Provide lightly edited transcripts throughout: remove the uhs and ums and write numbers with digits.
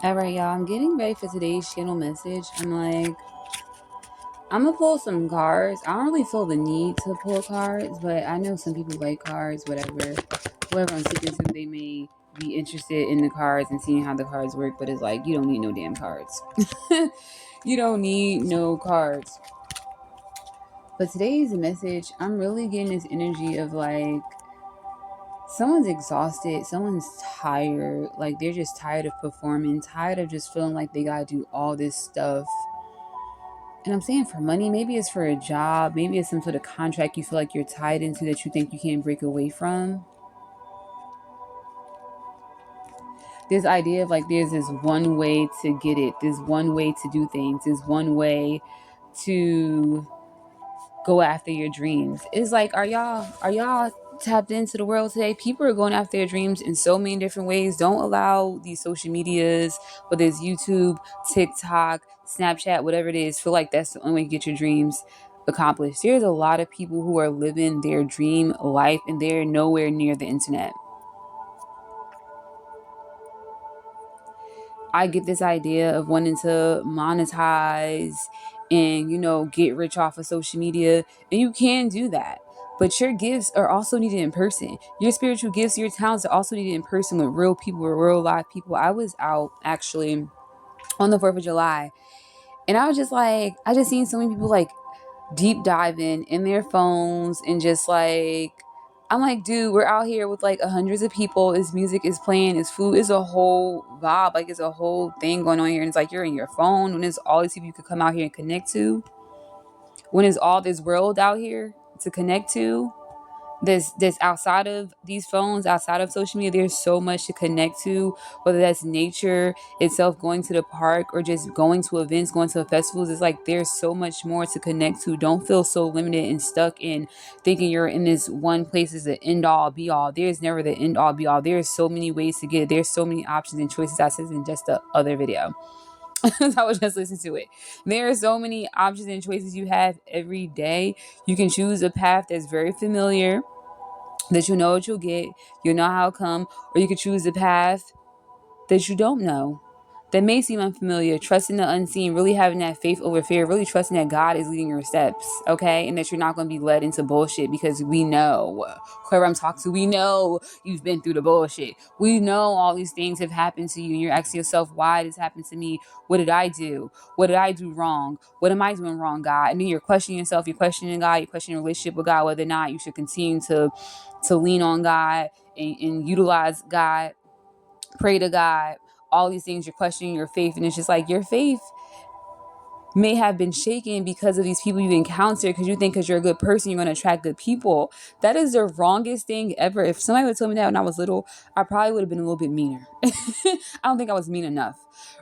All right, y'all. I'm getting ready for today's channel message. I'm gonna pull some cards. I don't really feel the need to pull cards, but I know some people like cards, whatever. Whoever I'm speaking to, they may be interested in the cards and seeing how the cards work, but it's like, you don't need no damn cards. You don't need no cards. But today's message, I'm really getting this energy of like, someone's exhausted, someone's tired, like they're just tired of performing, tired of just feeling like they gotta do all this stuff. And I'm saying for money, maybe it's for a job, maybe it's some sort of contract you feel like you're tied into that you think you can't break away from. This idea of like there's this one way to get it, there's one way to do things, there's one way to go after your dreams. It's like, are y'all tapped into the world today? People are going after their dreams in so many different ways. Don't allow these social medias, whether it's YouTube, TikTok, Snapchat, whatever it is, feel like that's the only way to get your dreams accomplished. There's a lot of people who are living their dream life and they're nowhere near the internet. I get this idea of wanting to monetize and, get rich off of social media. And you can do that. But your gifts are also needed in person. Your spiritual gifts, your talents are also needed in person with real people, with real live people. I was out actually on the 4th of July. And I was just like, I just seen so many people like deep diving in their phones and just like, I'm like, dude, we're out here with like hundreds of people. His music is playing, his food is a whole vibe, like it's a whole thing going on here. And it's like you're in your phone when there's all these people you could come out here and connect to. When there's all this world out here to connect to. This outside of these phones, outside of social media, there's so much to connect to, whether that's nature itself, going to the park, or just going to events, going to festivals. It's like there's so much more to connect to. Don't feel so limited and stuck in thinking you're in this one place is the end all be all. There's never the end all be all. There's so many ways to get it. There's so many options and choices. I said in just the other video. I was just listening to it. There are so many options and choices you have every day. You can choose a path that's very familiar, that you know what you'll get, you know how it come, or you could choose the path that you don't know, that may seem unfamiliar, trusting the unseen, really having that faith over fear, really trusting that God is leading your steps, okay? And that you're not going to be led into bullshit, because we know, whoever I'm talking to, we know you've been through the bullshit. We know all these things have happened to you, and you're asking yourself, why did this happen to me? What did I do? What did I do wrong? What am I doing wrong, God? And then you're questioning yourself, you're questioning God, you're questioning your relationship with God, whether or not you should continue to lean on God and utilize God, pray to God, all these things. You're questioning your faith, and it's just like your faith may have been shaken because of these people you encounter, because you think because you're a good person you're going to attract good people. That is the wrongest thing ever. If somebody would have told me that when I was little, I probably would have been a little bit meaner. I don't think I was mean enough,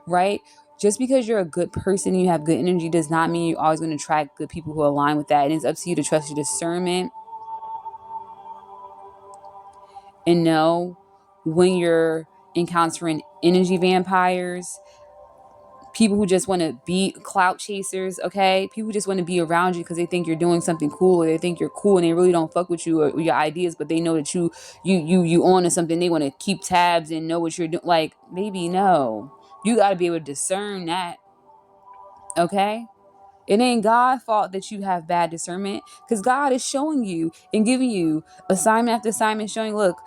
right? Just because you're a good person, you have good energy, does not mean you're always going to attract good people who align with that. And it's up to you to trust your discernment and know when you're encountering energy vampires, people who just want to be clout chasers, okay? People who just want to be around you because they think you're doing something cool, or they think you're cool and they really don't fuck with you or your ideas, but they know that you on to something. They want to keep tabs and know what you're doing. Like, maybe no. You got to be able to discern that, okay? It ain't God's fault that you have bad discernment, because God is showing you and giving you assignment after assignment, showing, look,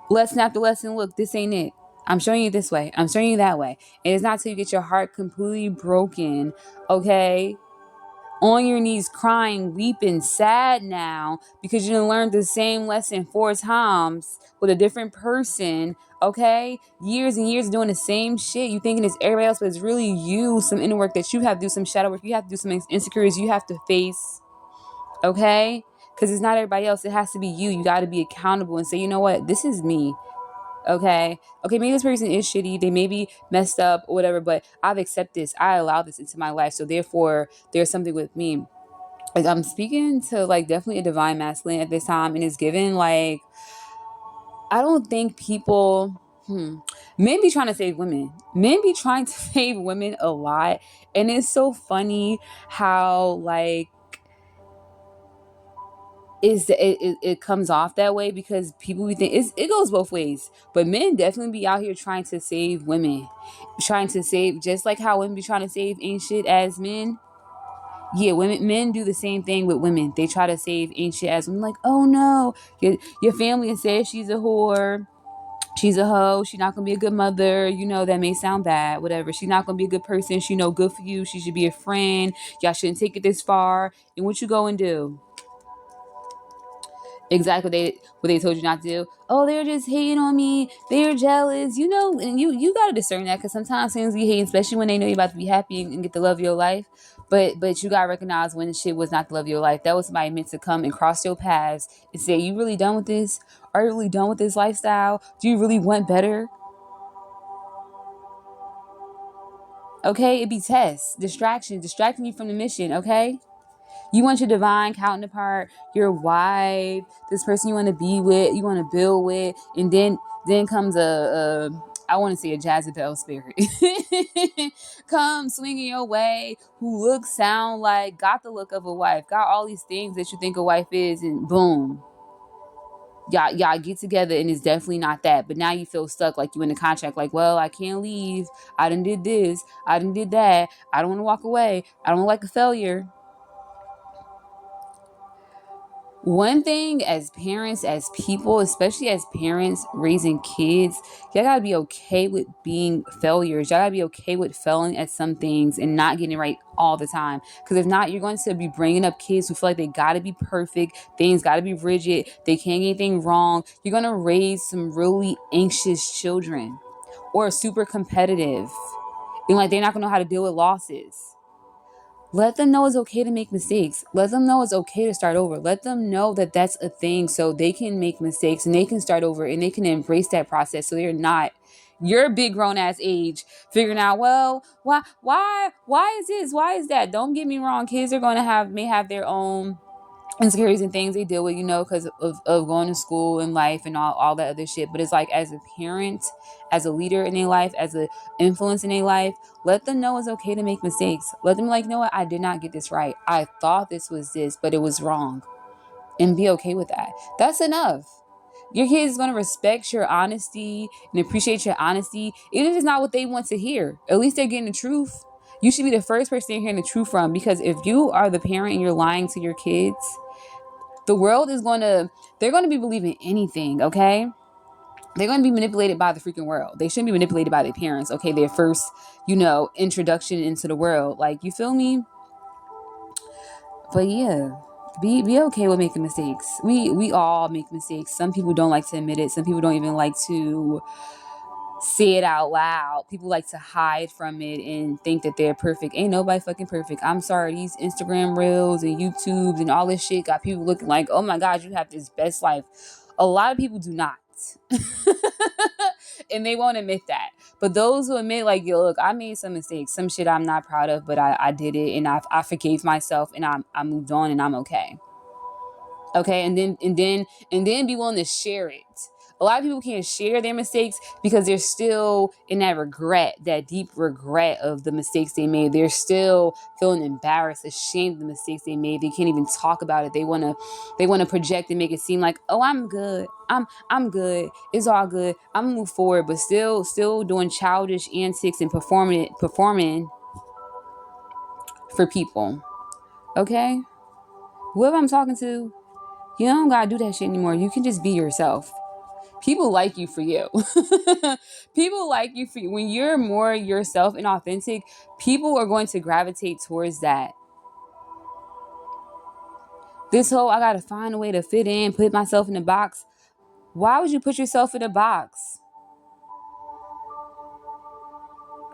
lesson after lesson, look, this ain't it. I'm showing you this way. I'm showing you that way. And it's not till you get your heart completely broken, okay? On your knees, crying, weeping, sad now, because you didn't learn the same lesson 4 times with a different person, okay? Years and years doing the same shit. You thinking it's everybody else, but it's really you. Some inner work that you have to do, some shadow work. You have to do some insecurities you have to face, okay? Because it's not everybody else. It has to be you. You got to be accountable and say, you know what? This is me. Okay, maybe this person is shitty, they may be messed up or whatever, but I've accepted this, I allow this into my life, so therefore there's something with me. Like, I'm speaking to like definitely a divine masculine at this time, and it's given like, I don't think people men be trying to save women. Men be trying to save women a lot, and it's so funny how like it comes off that way because people be think it goes both ways. But men definitely be out here trying to save women, trying to save, just like how women be trying to save ain't shit as men. Yeah, men do the same thing with women. They try to save ain't shit as women. Like, oh no, your family says she's a whore, she's a hoe, she's not gonna be a good mother, that may sound bad, whatever. She's not gonna be a good person, she no good for you, she should be a friend, y'all shouldn't take it this far. And what you go and do? Exactly what they told you not to do. Oh, they're just hating on me. They're jealous. And you gotta discern that, because sometimes things be hating, especially when they know you're about to be happy and get the love of your life. But you gotta recognize when shit was not the love of your life. That was somebody meant to come and cross your paths and say, "You really done with this? Are you really done with this lifestyle? Do you really want better?" Okay, it be tests, distracting you from the mission. Okay. You want your divine counterpart, your wife, this person you want to be with, you want to build with, and then comes I want to say a Jezebel spirit, come swinging your way, who looks, sound like, got the look of a wife, got all these things that you think a wife is, and boom, y'all get together, and it's definitely not that. But now you feel stuck, like you in a contract, like, well, I can't leave. I done did this. I done did that. I don't want to walk away. I don't like a failure. One thing as parents, as people, especially as parents raising kids, y'all gotta be okay with being failures. Y'all gotta be okay with failing at some things and not getting it right all the time. Because if not, you're going to be bringing up kids who feel like they gotta be perfect, things gotta be rigid, they can't get anything wrong. You're gonna raise some really anxious children, or super competitive, and like they're not gonna know how to deal with losses. Let them know it's okay to make mistakes. Let them know it's okay to start over. Let them know that that's a thing, so they can make mistakes and they can start over and they can embrace that process, so they're not your big grown ass age figuring out, well, why is this? Why is that? Don't get me wrong. Kids are going to may have their own insecurities and things they deal with, because of going to school and life and all that other shit. But it's like, as a parent, as a leader in their life, as an influence in their life, let them know it's okay to make mistakes. Let them like, you know what, I did not get this right. I thought this was this, but it was wrong. And be okay with that. That's enough. Your kids is going to respect your honesty and appreciate your honesty, even if it's not what they want to hear. At least they're getting the truth. You should be the first person they're hearing the truth from, because if you are the parent and you're lying to your kids, the world is they're going to be believing anything, okay? They're going to be manipulated by the freaking world. They shouldn't be manipulated by their parents, okay? Their first, introduction into the world. Like, you feel me? But yeah, be okay with making mistakes. We all make mistakes. Some people don't like to admit it. Some people don't even like to say it out loud. People like to hide from it and think that they're perfect. Ain't nobody fucking perfect. I'm sorry, these Instagram reels and YouTubes and all this shit got people looking like, oh my God, you have this best life. A lot of people do not. And they won't admit that. But those who admit, like, yo, look, I made some mistakes, some shit I'm not proud of, but I did it, and I forgave myself, and I moved on, and I'm okay. Okay, and then be willing to share it. A lot of people can't share their mistakes because they're still in that regret, that deep regret of the mistakes they made. They're still feeling embarrassed, ashamed of the mistakes they made. They can't even talk about it. They wanna project and make it seem like, oh, I'm good. I'm good. It's all good. I'm gonna move forward, but still doing childish antics and performing for people. Okay? Whoever I'm talking to, you don't gotta do that shit anymore. You can just be yourself. People like you for you. People like you for you. When you're more yourself and authentic, people are going to gravitate towards that. This whole, I gotta find a way to fit in, put myself in a box. Why would you put yourself in a box?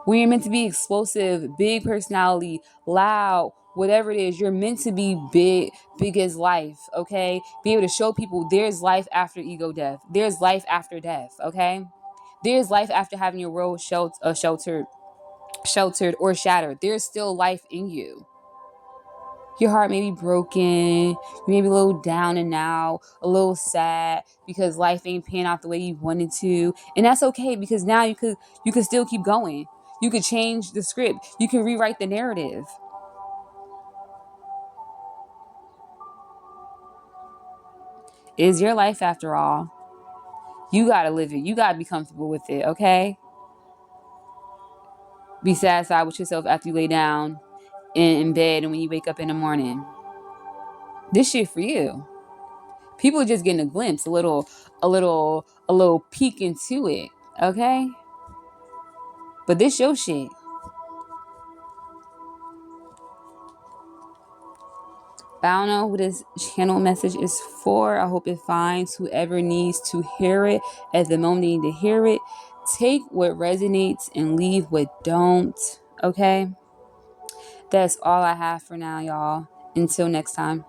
When you're meant to be explosive, big personality, loud, whatever it is, you're meant to be big as life, okay? Be able to show people there's life after ego death. There's life after death, okay? There's life after having your world sheltered or shattered. There's still life in you. Your heart may be broken, you may be a little down and out, a little sad because life ain't panning out the way you wanted to. And that's okay, because now you could still keep going. You could change the script. You can rewrite the narrative. It's your life after all. You gotta live it. You gotta be comfortable with it, okay? Be satisfied with yourself after you lay down in bed and when you wake up in the morning. This shit for you. People are just getting a glimpse, a little peek into it, okay? But this your shit. I don't know who this channel message is for. I hope it finds whoever needs to hear it at the moment they need to hear it. Take what resonates and leave what don't, okay? That's all I have for now, y'all. Until next time.